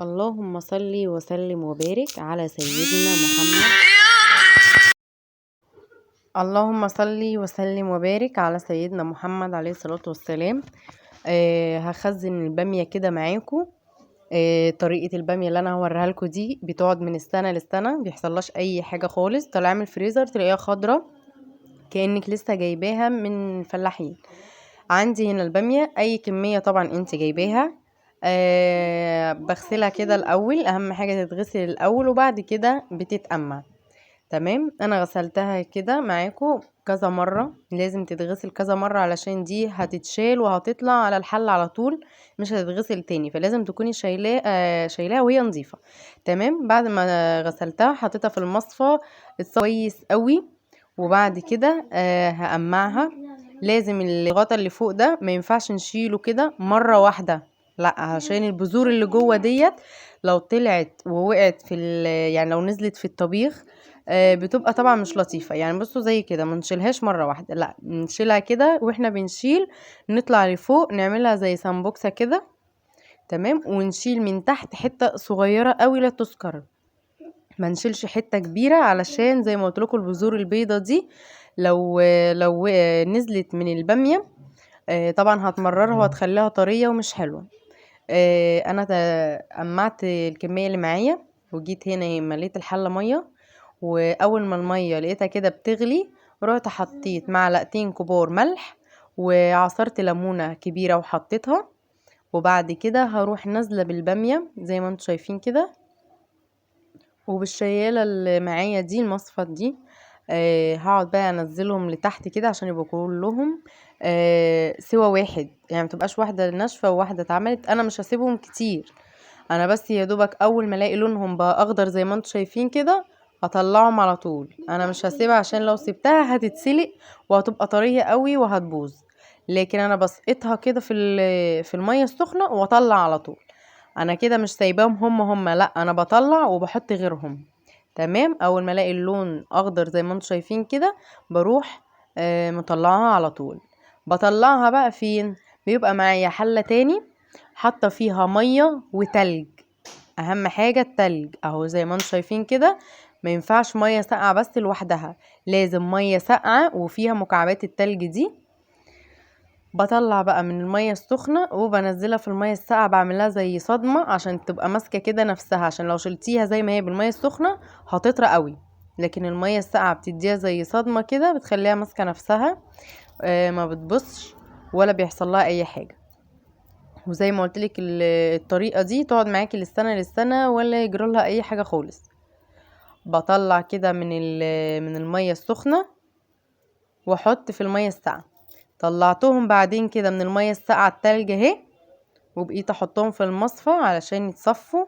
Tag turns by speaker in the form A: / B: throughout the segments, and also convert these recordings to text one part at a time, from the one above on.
A: اللهم صل وسلم وبارك على سيدنا محمد. اللهم صل وسلم وبارك على سيدنا محمد عليه الصلاة والسلام. هخزن البامية كده معاكم. طريقة البامية اللي انا هوريها لكم دي بتقعد من السنة للسنة، بيحصلهاش اي حاجة خالص. طالعة من الفريزر تلاقيها خضرة كأنك لسه جايباها من فلاحين. عندي هنا البامية اي كمية طبعا انت جايباها. بغسلها كده الاول، اهم حاجة تتغسل الاول وبعد كده بتتقمع. تمام، انا غسلتها كده معاكم كذا مرة، لازم تتغسل كذا مرة علشان دي هتتشال وهتطلع على الحل على طول، مش هتتغسل تاني، فلازم تكوني شايلاها وهي نظيفة. تمام، بعد ما غسلتها حطيتها في المصفى كويس قوي، وبعد كده هقمعها. لازم الغطا اللي فوق ده ما ينفعش نشيله كده مرة واحدة، لا، عشان البذور اللي جوه ديت لو طلعت ووقعت يعني لو نزلت في الطبيخ بتبقى طبعا مش لطيفة. يعني بصوا زي كده ما نشيلهاش مرة واحدة، لا، نشيلها كده واحنا بنشيل نطلع لفوق نعملها زي سمبوكسة كده. تمام، ونشيل من تحت حتة صغيرة قوي لا تذكر، ما نشيلش حتة كبيرة علشان زي ما قلت لكم البذور البيضة دي لو نزلت من البامية طبعا هتمررها وهتخليها طرية ومش حلوة. انا قمعت الكمية اللي معايا وجيت هنا مليت الحلة مية، واول ما المية لقيتها كده بتغلي رحت حطيت معلقتين كبار ملح وعصرت ليمونة كبيرة وحطيتها، وبعد كده هروح نازلة بالبامية زي ما انتم شايفين كده، وبالشيالة اللي معايا دي المصفى دي هقعد بقى انزلهم لتحت كده عشان يبقوا كلهم سوا واحد، يعني متبقاش واحدة ناشفة وواحدة اتعملت. انا مش هسيبهم كتير، انا بس يا دوبك اول ما الاقي لونهم بقى اخضر زي ما انتم شايفين كده هطلعهم على طول. انا مش هسيبها عشان لو سبتها هتتسلق وهتبقى طرية قوي وهتبوظ، لكن انا بسقطها كده في المية السخنة واطلع على طول. انا كده مش سايباهم هم لا، انا بطلع وبحط غيرهم. تمام، اول ما الاقي اللون اخضر زي ما انتم شايفين كده بروح مطلعها على طول. بطلعها بقى فين؟ بيبقى معايا حلة تاني حاطه فيها ميه وتلج، اهم حاجه التلج اهو زي ما انتم شايفين كده. ما ينفعش ميه ساقعه بس لوحدها، لازم ميه ساقعه وفيها مكعبات التلج دي. بطلع بقى من الميه السخنه وبنزلها في الميه الساقعه، بعملها زي صدمه عشان تبقى ماسكه كده نفسها، عشان لو شلتيها زي ما هي بالميه السخنه هتطرى قوي، لكن الميه الساقعه بتديها زي صدمه كده بتخليها ماسكه نفسها ما بتبصش ولا بيحصل لها اي حاجه. وزي ما قلت لك الطريقه دي تقعد معاكي للسنه ولا يجرى لها اي حاجه خالص. بطلع كده من الميه السخنه واحط في الميه الساقعه. طلعتهم بعدين كده من الميه الساقعه التلج اهي، وبقيت احطهم في المصفى علشان يتصفوا.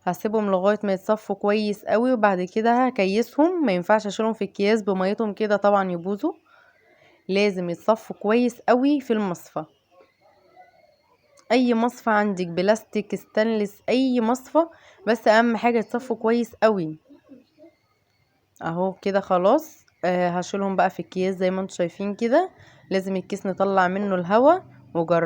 A: هسيبهم لغايه ما يتصفوا كويس قوي، وبعد كده هكيسهم. ما ينفعش اشيلهم في الكياس بميتهم كده طبعا يبوظوا، لازم يتصفوا كويس قوي في المصفى. اي مصفى عندك بلاستيك ستانلس اي مصفى، بس اهم حاجه يتصفوا كويس قوي. اهو كده خلاص. هشيلهم بقى في الكياس زي ما انتم شايفين كده، لازم الكيس نطلع منه الهواء. وجربوا